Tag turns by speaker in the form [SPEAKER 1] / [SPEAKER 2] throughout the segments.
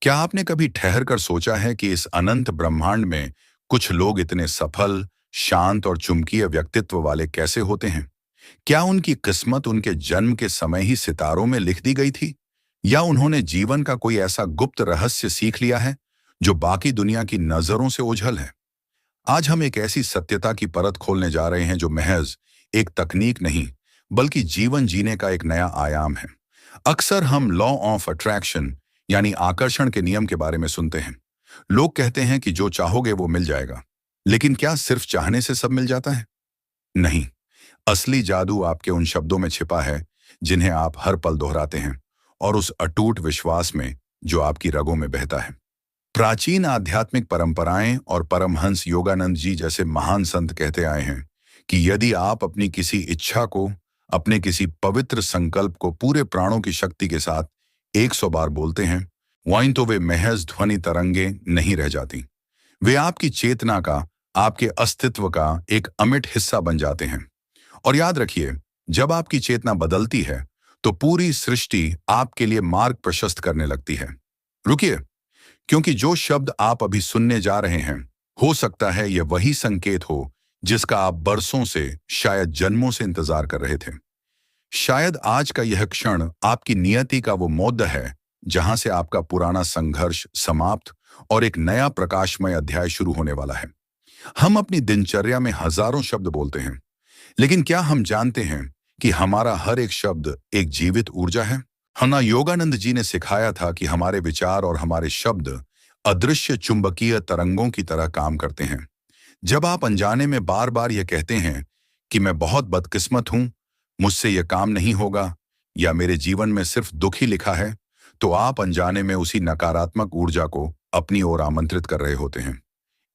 [SPEAKER 1] क्या आपने कभी ठहर कर सोचा है कि इस अनंत ब्रह्मांड में कुछ लोग इतने सफल, शांत और चुंबकीय व्यक्तित्व वाले कैसे होते हैं? क्या उनकी किस्मत उनके जन्म के समय ही सितारों में लिख दी गई थी? या उन्होंने जीवन का कोई ऐसा गुप्त रहस्य सीख लिया है, जो बाकी दुनिया की नजरों से ओझल है? आज हम एक ऐसी सत्यता की परत खोलने जा रहे हैं जो महज एक तकनीक नहीं, बल्कि जीवन जीने का एक नया आयाम है। अक्सर हम लॉ ऑफ अट्रैक्शन यानी आकर्षण के नियम के बारे में सुनते हैं। लोग कहते हैं कि जो चाहोगे वो मिल जाएगा। लेकिन क्या सिर्फ चाहने से सब मिल जाता है? नहीं। असली जादू आपके उन शब्दों में छिपा है जिन्हें आप हर पल दोहराते हैं, और उस अटूट विश्वास में जो आपकी रगों में बहता है। प्राचीन आध्यात्मिक परंपराएं और परमहंस योगानंद जी जैसे महान संत कहते आए हैं कि यदि आप अपनी किसी इच्छा को, अपने किसी पवित्र संकल्प को पूरे प्राणों की शक्ति के साथ 100 बार बोलते हैं, वहीं तो वे महज ध्वनि तरंगे नहीं रह जाती। वे आपकी चेतना का, आपके अस्तित्व का एक अमिट हिस्सा बन जाते हैं। और याद रखिए, जब आपकी चेतना बदलती है तो पूरी सृष्टि आपके लिए मार्ग प्रशस्त करने लगती है। रुकिए, क्योंकि जो शब्द आप अभी सुनने जा रहे हैं, हो सकता है यह वही संकेत हो जिसका आप बरसों से, शायद जन्मों से इंतजार कर रहे थे। शायद आज का यह क्षण आपकी नियति का वो मोड़ है जहां से आपका पुराना संघर्ष समाप्त और एक नया प्रकाशमय अध्याय शुरू होने वाला है। हम अपनी दिनचर्या में हजारों शब्द बोलते हैं, लेकिन क्या हम जानते हैं कि हमारा हर एक शब्द एक जीवित ऊर्जा है? हना योगानंद जी ने सिखाया था कि हमारे विचार और हमारे शब्द अदृश्य चुंबकीय तरंगों की तरह काम करते हैं। जब आप अनजाने में बार बार यह कहते हैं कि मैं बहुत बदकिस्मत हूं, मुझसे यह काम नहीं होगा, या मेरे जीवन में सिर्फ दुख ही लिखा है, तो आप अनजाने में उसी नकारात्मक ऊर्जा को अपनी ओर आमंत्रित कर रहे होते हैं।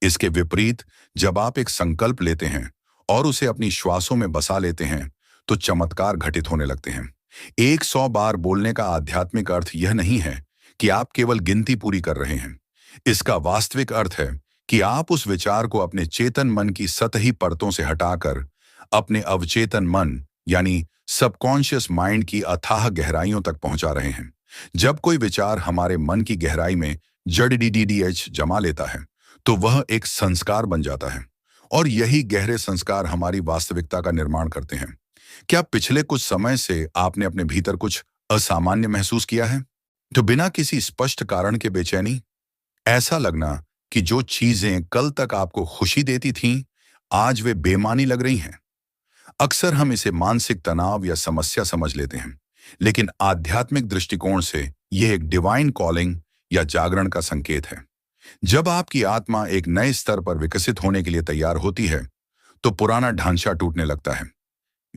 [SPEAKER 1] इसके विपरीत, जब आप एक संकल्प लेते हैं और उसे अपनी श्वासों में बसा लेते हैं, तो चमत्कार घटित होने लगते हैं। 100 बार बोलने का आध्यात्मिक अर्थ यह नहीं है कि आप केवल गिनती पूरी कर रहे हैं। इसका वास्तविक अर्थ है कि आप उस विचार को अपने चेतन मन की सतही परतों से हटाकर अपने अवचेतन मन यानी सबकॉन्शियस माइंड की अथाह गहराइयों तक पहुंचा रहे हैं। जब कोई विचार हमारे मन की गहराई में जड़ डीडीएच जमा लेता है, तो वह एक संस्कार बन जाता है, और यही गहरे संस्कार हमारी वास्तविकता का निर्माण करते हैं। क्या पिछले कुछ समय से आपने अपने भीतर कुछ असामान्य महसूस किया है? तो बिना किसी स्पष्ट कारण के बेचैनी, ऐसा लगना कि जो चीजें कल तक आपको खुशी देती थीं, आज वे बेमानी लग रही हैं। अक्सर हम इसे मानसिक तनाव या समस्या समझ लेते हैं, लेकिन आध्यात्मिक दृष्टिकोण से यह एक डिवाइन कॉलिंग या जागरण का संकेत है। जब आपकी आत्मा एक नए स्तर पर विकसित होने के लिए तैयार होती है, तो पुराना ढांचा टूटने लगता है।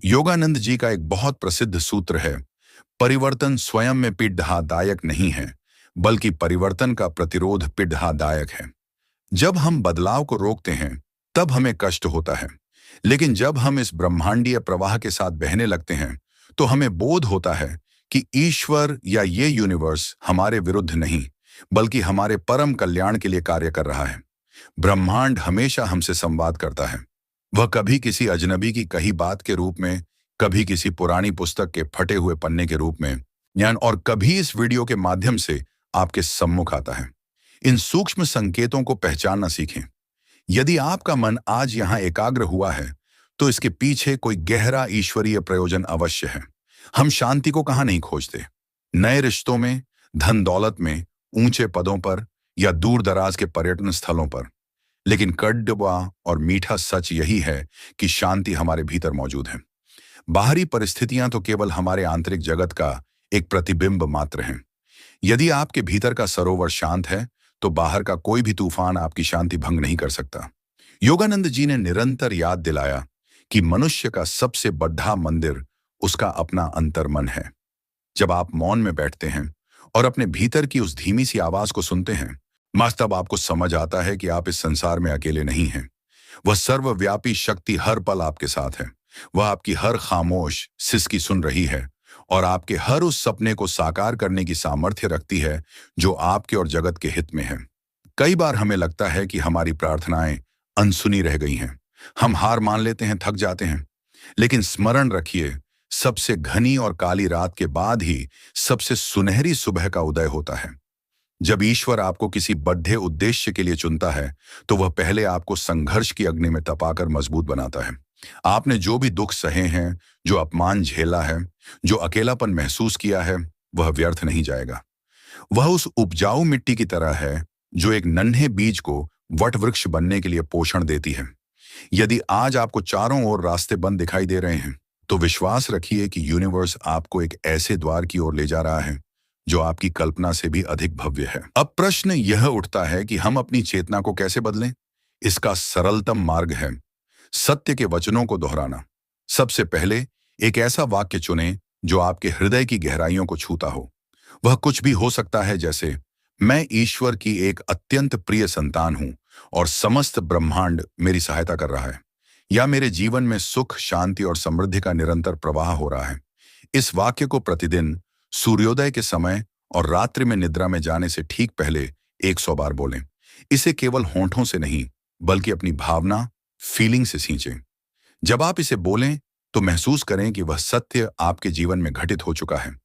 [SPEAKER 1] योगानंद जी का एक बहुत प्रसिद्ध सूत्र है, परिवर्तन स्वयं में पीड़ादायक नहीं है, बल्कि परिवर्तन का प्रतिरोध पीड़ादायक है। जब हम बदलाव को रोकते हैं, तब हमें कष्ट होता है, लेकिन जब हम इस ब्रह्मांडीय प्रवाह के साथ बहने लगते हैं, तो हमें बोध होता है कि ईश्वर या ये यूनिवर्स हमारे विरुद्ध नहीं, बल्कि हमारे परम कल्याण के लिए कार्य कर रहा है। ब्रह्मांड हमेशा हमसे संवाद करता है। वह कभी किसी अजनबी की कही बात के रूप में, कभी किसी पुरानी पुस्तक के फटे हुए पन्ने के रूप में, और कभी इस वीडियो के माध्यम से आपके सम्मुख आता है। इन सूक्ष्म संकेतों को पहचानना सीखें। यदि आपका मन आज यहां एकाग्र हुआ है, तो इसके पीछे कोई गहरा ईश्वरीय प्रयोजन अवश्य है। हम शांति को कहां नहीं खोजते, नए रिश्तों में, धन दौलत में, ऊंचे पदों पर, या दूर दराज के पर्यटन स्थलों पर, लेकिन कड़वा और मीठा सच यही है कि शांति हमारे भीतर मौजूद है। बाहरी परिस्थितियां तो केवल हमारे आंतरिक जगत का एक प्रतिबिंब मात्र हैं। यदि आपके भीतर का सरोवर शांत है, तो बाहर का कोई भी तूफान आपकी शांति भंग नहीं कर सकता। योगानंद जी ने निरंतर याद दिलाया कि मनुष्य का सबसे बड़ा मंदिर उसका अपना अंतर्मन है। जब आप मौन में बैठते हैं और अपने भीतर की उस धीमी सी आवाज को सुनते हैं, तब आपको समझ आता है कि आप इस संसार में अकेले नहीं हैं। वह सर्वव्यापी शक्ति हर पल आपके साथ है। वह आपकी हर खामोश सिसकी सुन रही है, और आपके हर उस सपने को साकार करने की सामर्थ्य रखती है जो आपके और जगत के हित में है। कई बार हमें लगता है कि हमारी प्रार्थनाएं अनसुनी रह गई हैं। हम हार मान लेते हैं, थक जाते हैं। लेकिन स्मरण रखिए, सबसे घनी और काली रात के बाद ही सबसे सुनहरी सुबह का उदय होता है। जब ईश्वर आपको किसी बड़े उद्देश्य के लिए चुनता है, तो वह पहले आपको संघर्ष की अग्नि में तपाकर मजबूत बनाता है। आपने जो भी दुख सहे हैं, जो अपमान झेला है, जो अकेलापन महसूस किया है, वह व्यर्थ नहीं जाएगा। वह उस उपजाऊ मिट्टी की तरह है जो एक नन्हे बीज को वट वृक्ष बनने के लिए पोषण देती है। यदि आज आपको चारों ओर रास्ते बंद दिखाई दे रहे हैं, तो विश्वास रखिए कि यूनिवर्स आपको एक ऐसे द्वार की ओर ले जा रहा है जो आपकी कल्पना से भी अधिक भव्य है। अब प्रश्न यह उठता है कि हम अपनी चेतना को कैसे बदलें? इसका सरलतम मार्ग है सत्य के वचनों को दोहराना। सबसे पहले एक ऐसा वाक्य चुनें जो आपके हृदय की गहराइयों को छूता हो। वह कुछ भी हो सकता है, जैसे मैं ईश्वर की एक अत्यंत प्रिय संतान हूं और समस्त ब्रह्मांड मेरी सहायता कर रहा है, या मेरे जीवन में सुख, शांति और समृद्धि का निरंतर प्रवाह हो रहा है। इस वाक्य को प्रतिदिन सूर्योदय के समय और रात्रि में निद्रा में जाने से ठीक पहले 100 बार बोलें। इसे केवल होंठों से नहीं, बल्कि अपनी भावना, फीलिंग से सींचें। जब आप इसे बोलें, तो महसूस करें कि वह सत्य आपके जीवन में घटित हो चुका है।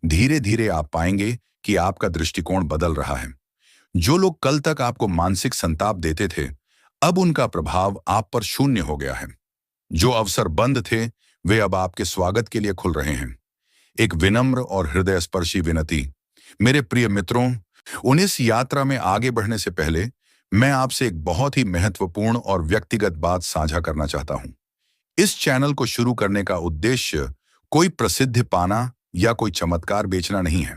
[SPEAKER 1] धीरे धीरे आप पाएंगे कि आपका दृष्टिकोण बदल रहा है। जो लोग कल तक आपको मानसिक संताप देते थे, अब उनका प्रभाव आप पर शून्य हो गया है। जो अवसर बंद थे, वे अब आपके स्वागत के लिए खुल रहे हैं। एक विनम्र और हृदयस्पर्शी विनती। मेरे प्रिय मित्रों, 19 यात्रा में आगे बढ़ने से पहले मैं आपसे एक बहुत ही महत्वपूर्ण और व्यक्तिगत बात साझा करना चाहता हूं। इस चैनल को शुरू करने का उद्देश्य कोई प्रसिद्धि पाना या कोई चमत्कार बेचना नहीं है।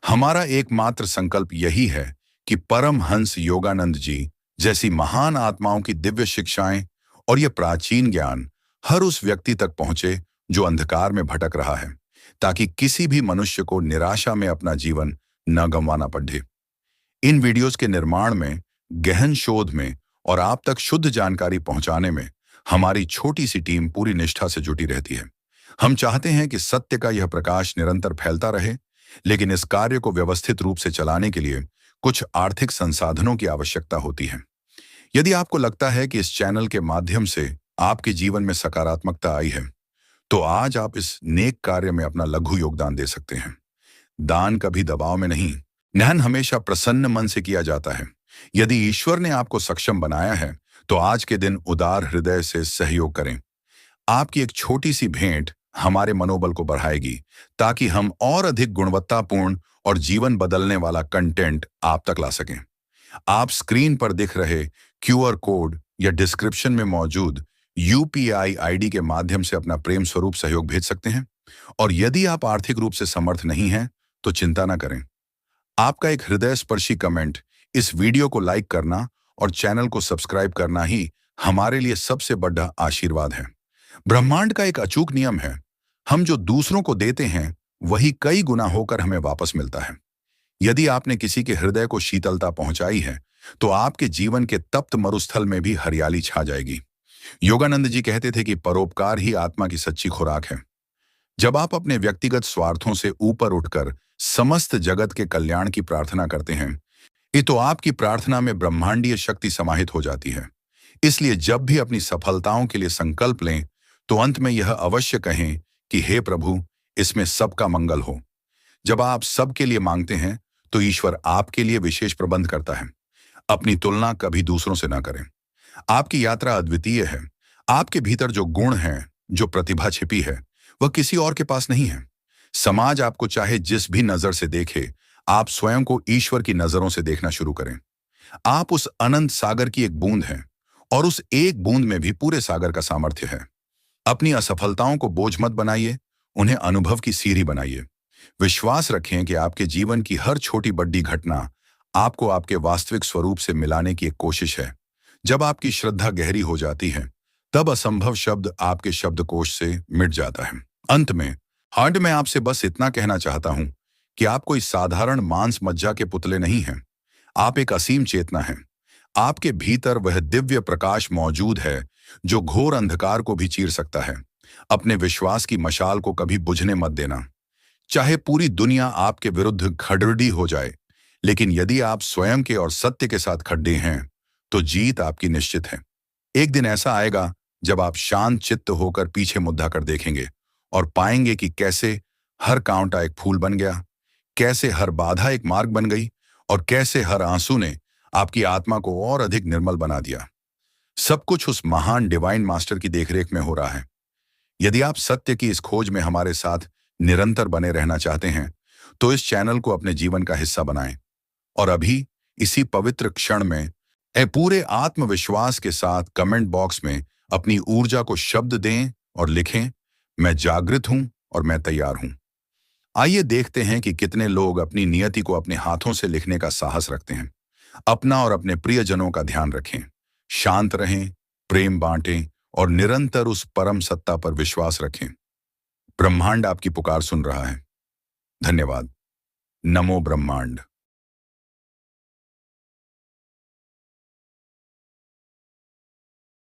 [SPEAKER 1] हमारा एकमात्र संकल्प यही है कि परमहंस योगानंद जी जैसी महान आत्माओं की दिव्य शिक्षाएं और यह प्राचीन ज्ञान हर उस व्यक्ति तक पहुंचे जो अंधकार में भटक रहा है, ताकि किसी भी मनुष्य को निराशा में अपना जीवन न गंवाना पड़े। इन वीडियोस के निर्माण में, गहन शोध में और आप तक शुद्ध जानकारी पहुंचाने में हमारी छोटी सी टीम पूरी निष्ठा से जुटी रहती है। हम चाहते हैं कि सत्य का यह प्रकाश निरंतर फैलता रहे, लेकिन इस कार्य को व्यवस्थित रूप से चलाने के लिए कुछ आर्थिक संसाधनों की आवश्यकता होती है। यदि आपको लगता है कि इस चैनल के माध्यम से आपके जीवन में सकारात्मकता आई है, तो आज आप इस नेक कार्य में अपना लघु योगदान दे सकते हैं। दान कभी दबाव में नहीं, दान हमेशा प्रसन्न मन से किया जाता है। यदि ईश्वर ने आपको सक्षम बनाया है, तो आज के दिन उदार हृदय से सहयोग करें। आपकी एक छोटी सी भेंट हमारे मनोबल को बढ़ाएगी, ताकि हम और अधिक गुणवत्तापूर्ण और जीवन बदलने वाला कंटेंट आप तक ला सकें। आप स्क्रीन पर दिख रहे QR कोड या डिस्क्रिप्शन में मौजूद UPI ID के माध्यम से अपना प्रेम स्वरूप सहयोग भेज सकते हैं। और यदि आप आर्थिक रूप से समर्थ नहीं हैं, तो चिंता न करें। आपका एक हृदय स्पर्शी कमेंट, इस वीडियो को लाइक करना और चैनल को सब्सक्राइब करना ही हमारे लिए सबसे बड़ा आशीर्वाद है। ब्रह्मांड का एक अचूक नियम है, हम जो दूसरों को देते हैं वही कई गुना होकर हमें वापस मिलता है। यदि आपने किसी के हृदय को शीतलता पहुंचाई है, तो आपके जीवन के तप्त मरुस्थल में भी हरियाली छा जाएगी। योगानंद जी कहते थे कि परोपकार ही आत्मा की सच्ची खुराक है। जब आप अपने व्यक्तिगत स्वार्थों से ऊपर उठकर समस्त जगत के कल्याण की प्रार्थना करते हैं, ये तो आपकी प्रार्थना में ब्रह्मांडीय शक्ति समाहित हो जाती है। इसलिए जब भी अपनी सफलताओं के लिए संकल्प लें, तो अंत में यह अवश्य कहें कि हे प्रभु, इसमें सबका मंगल हो। जब आप सबके लिए मांगते हैं, तो ईश्वर आपके लिए विशेष प्रबंध करता है। अपनी तुलना कभी दूसरों से ना करें। आपकी यात्रा अद्वितीय है। आपके भीतर जो गुण हैं, जो प्रतिभा छिपी है, वह किसी और के पास नहीं है। समाज आपको चाहे जिस भी नजर से देखे, आप स्वयं को ईश्वर की नजरों से देखना शुरू करें। आप उस अनंत सागर की एक बूंद हैं, और उस एक बूंद में भी पूरे सागर का सामर्थ्य है। अपनी असफलताओं को बोझ मत बनाइए, उन्हें अनुभव की सीढ़ी बनाइए। विश्वास रखें कि आपके जीवन की हर छोटी बड़ी घटना आपको आपके वास्तविक स्वरूप से मिलाने की एक कोशिश है। जब आपकी श्रद्धा गहरी हो जाती है, तब असंभव शब्द आपके शब्दकोश से मिट जाता है। अंत में मैं आपसे बस इतना कहना चाहता हूं कि आप कोई साधारण मांस मज्जा के पुतले नहीं हैं। आप एक असीम चेतना हैं। आपके भीतर वह दिव्य प्रकाश मौजूद है जो घोर अंधकार को भी चीर सकता है। अपने विश्वास की मशाल को कभी बुझने मत देना। चाहे पूरी दुनिया आपके विरुद्ध खड़बड़ी हो जाए, लेकिन यदि आप स्वयं के और सत्य के साथ खड़े हैं, तो जीत आपकी निश्चित है। एक दिन ऐसा आएगा जब आप शांत चित्त होकर पीछे मुद्दा कर देखेंगे और पाएंगे कि कैसे हर कांटा एक फूल बन गया, कैसे हर बाधा एक मार्ग बन गई और कैसे हर आंसू ने आपकी आत्मा को और अधिक निर्मल बना दिया। सब कुछ उस महान डिवाइन मास्टर की देखरेख में हो रहा है। यदि आप सत्य की इस खोज में हमारे साथ निरंतर बने रहना चाहते हैं, तो इस चैनल को अपने जीवन का हिस्सा बनाएं और अभी इसी पवित्र क्षण में पूरे आत्मविश्वास के साथ कमेंट बॉक्स में अपनी ऊर्जा को शब्द दें और लिखें, मैं जागृत हूं और मैं तैयार हूं। आइए देखते हैं कि कितने लोग अपनी नियति को अपने हाथों से लिखने का साहस रखते हैं। अपना और अपने प्रियजनों का ध्यान रखें, शांत रहें, प्रेम बांटें और निरंतर उस परम सत्ता पर विश्वास रखें। ब्रह्मांड आपकी पुकार सुन रहा है। धन्यवाद। नमो ब्रह्मांड।